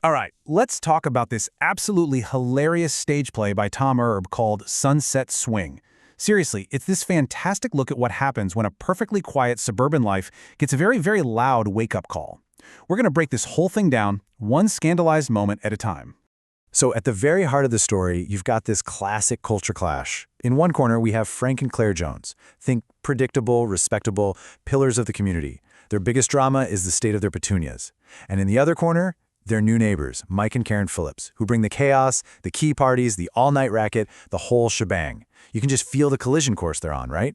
All right, let's talk about this absolutely hilarious stage play by Tom Erb called Sunset Swing. Seriously, it's this fantastic look at what happens when a perfectly quiet suburban life gets a very, very loud wake-up call. We're going to break this whole thing down, one scandalized moment at a time. So at the very heart of the story, you've got this classic culture clash. In one corner, we have Frank and Claire Jones. Think predictable, respectable, pillars of the community. Their biggest drama is the state of their petunias. And in the other corner, their new neighbors, Mike and Karen Phillips, who bring the chaos, the key parties, the all-night racket, the whole shebang. You can just feel the collision course they're on, right?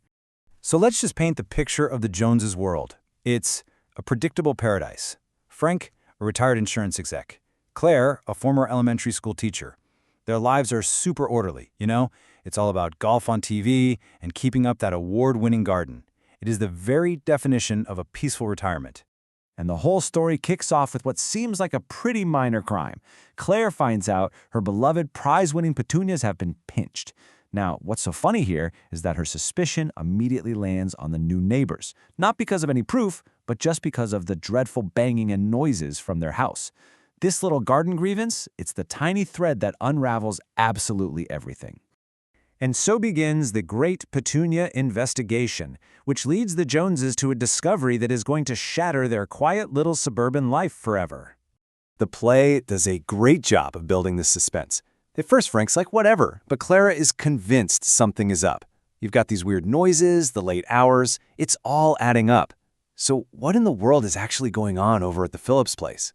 So let's just paint the picture of the Joneses' world. It's a predictable paradise. Frank, a retired insurance exec. Claire, a former elementary school teacher. Their lives are super orderly, you know? It's all about golf on TV and keeping up that award-winning garden. It is the very definition of a peaceful retirement. And the whole story kicks off with what seems like a pretty minor crime. Claire finds out her beloved prize-winning petunias have been pinched. Now, what's so funny here is that her suspicion immediately lands on the new neighbors, not because of any proof, but just because of the dreadful banging and noises from their house. This little garden grievance, it's the tiny thread that unravels absolutely everything. And so begins the Great Petunia Investigation, which leads the Joneses to a discovery that is going to shatter their quiet little suburban life forever. The play does a great job of building this suspense. At first, Frank's like, whatever, but Clara is convinced something is up. You've got these weird noises, the late hours, it's all adding up. So what in the world is actually going on over at the Phillips place?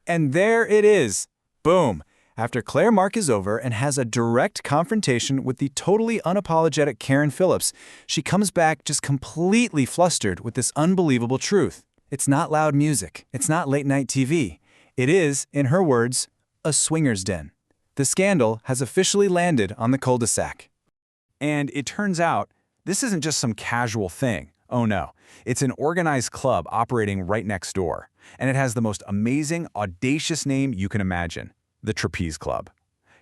And there it is. Boom. After Claire Mark is over and has a direct confrontation with the totally unapologetic Karen Phillips, she comes back just completely flustered with this unbelievable truth. It's not loud music. It's not late-night TV. It is, in her words, a swinger's den. The scandal has officially landed on the cul-de-sac. And it turns out, this isn't just some casual thing. Oh no, it's an organized club operating right next door. And it has the most amazing, audacious name you can imagine. The Trapeze Club.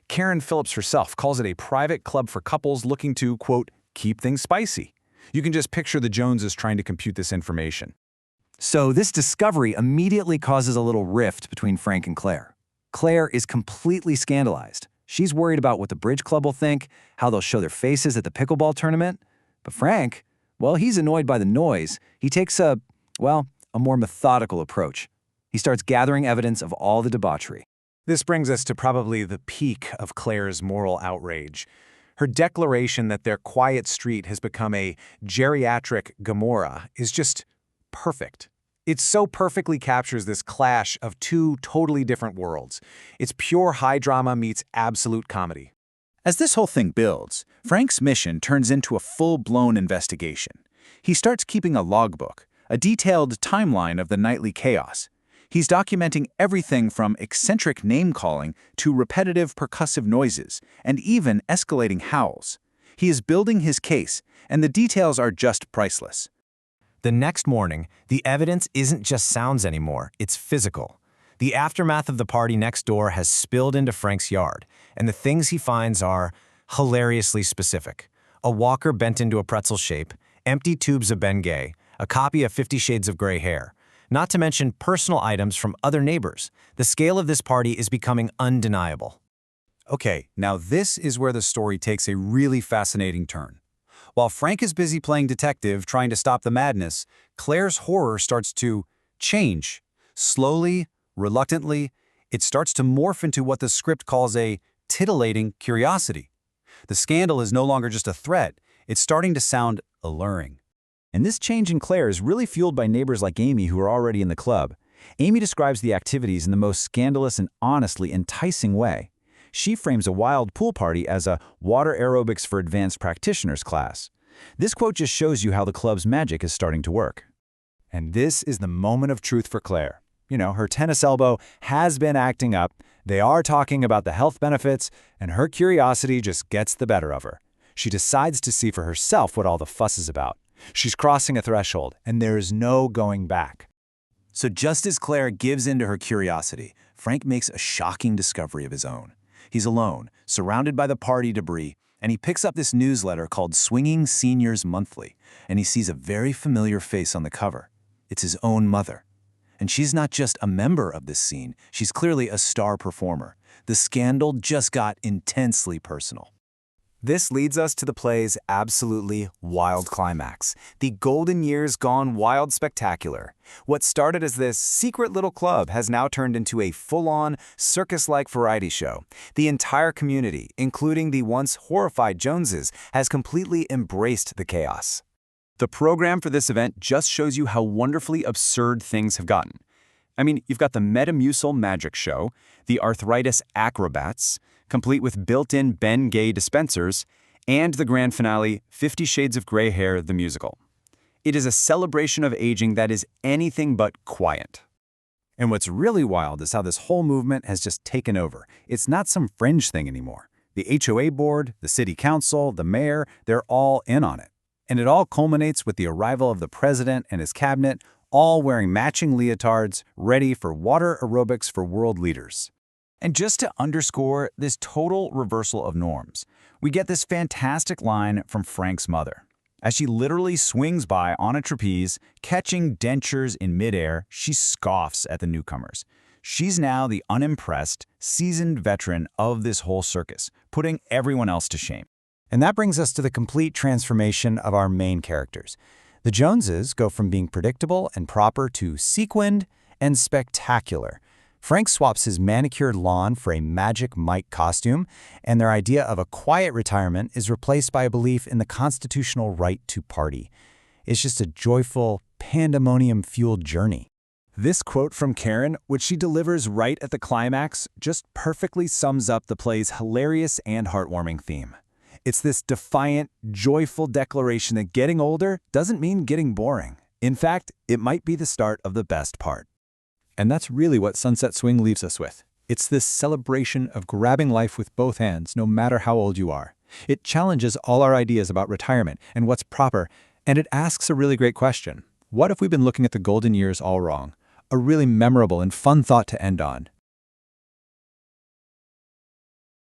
Karen Phillips herself calls it a private club for couples looking to, quote, keep things spicy. You can just picture the Joneses trying to compute this information. So this discovery immediately causes a little rift between Frank and Claire. Claire is completely scandalized. She's worried about what the bridge club will think, how they'll show their faces at the pickleball tournament. But Frank, well, he's annoyed by the noise. He takes a more methodical approach. He starts gathering evidence of all the debauchery. This brings us to probably the peak of Claire's moral outrage. Her declaration that their quiet street has become a geriatric Gomorrah is just perfect. It so perfectly captures this clash of two totally different worlds. It's pure high drama meets absolute comedy. As this whole thing builds, Frank's mission turns into a full-blown investigation. He starts keeping a logbook, a detailed timeline of the nightly chaos. He's documenting everything from eccentric name-calling to repetitive percussive noises, and even escalating howls. He is building his case, and the details are just priceless. The next morning, the evidence isn't just sounds anymore, it's physical. The aftermath of the party next door has spilled into Frank's yard, and the things he finds are hilariously specific. A walker bent into a pretzel shape, empty tubes of Bengay, a copy of 50 Shades of Grey Hair. Not to mention personal items from other neighbors. The scale of this party is becoming undeniable. Okay, now this is where the story takes a really fascinating turn. While Frank is busy playing detective, trying to stop the madness, Claire's horror starts to change. Slowly, reluctantly, it starts to morph into what the script calls a titillating curiosity. The scandal is no longer just a threat, it's starting to sound alluring. And this change in Claire is really fueled by neighbors like Amy who are already in the club. Amy describes the activities in the most scandalous and honestly enticing way. She frames a wild pool party as a water aerobics for advanced practitioners class. This quote just shows you how the club's magic is starting to work. And this is the moment of truth for Claire. You know, her tennis elbow has been acting up, they are talking about the health benefits, and her curiosity just gets the better of her. She decides to see for herself what all the fuss is about. She's crossing a threshold, and there is no going back. So just as Claire gives in to her curiosity, Frank makes a shocking discovery of his own. He's alone, surrounded by the party debris, and he picks up this newsletter called Swinging Seniors Monthly, and he sees a very familiar face on the cover. It's his own mother. And she's not just a member of this scene, she's clearly a star performer. The scandal just got intensely personal. This leads us to the play's absolutely wild climax, the golden years gone wild spectacular. What started as this secret little club has now turned into a full-on, circus-like variety show. The entire community, including the once horrified Joneses, has completely embraced the chaos. The program for this event just shows you how wonderfully absurd things have gotten. I mean, you've got the Metamucil Magic Show, the Arthritis Acrobats, complete with built-in Ben Gay dispensers, and the grand finale, 50 Shades of Grey Hair, the musical. It is a celebration of aging that is anything but quiet. And what's really wild is how this whole movement has just taken over. It's not some fringe thing anymore. The HOA board, the city council, the mayor, they're all in on it. And it all culminates with the arrival of the president and his cabinet, all wearing matching leotards, ready for water aerobics for world leaders. And just to underscore this total reversal of norms, we get this fantastic line from Frank's mother. As she literally swings by on a trapeze, catching dentures in midair, she scoffs at the newcomers. She's now the unimpressed, seasoned veteran of this whole circus, putting everyone else to shame. And that brings us to the complete transformation of our main characters. The Joneses go from being predictable and proper to sequined and spectacular. Frank swaps his manicured lawn for a Magic Mike costume, and their idea of a quiet retirement is replaced by a belief in the constitutional right to party. It's just a joyful, pandemonium-fueled journey. This quote from Karen, which she delivers right at the climax, just perfectly sums up the play's hilarious and heartwarming theme. It's this defiant, joyful declaration that getting older doesn't mean getting boring. In fact, it might be the start of the best part. And that's really what Sunset Swing leaves us with. It's this celebration of grabbing life with both hands, no matter how old you are. It challenges all our ideas about retirement and what's proper, and it asks a really great question. What if we've been looking at the golden years all wrong? A really memorable and fun thought to end on.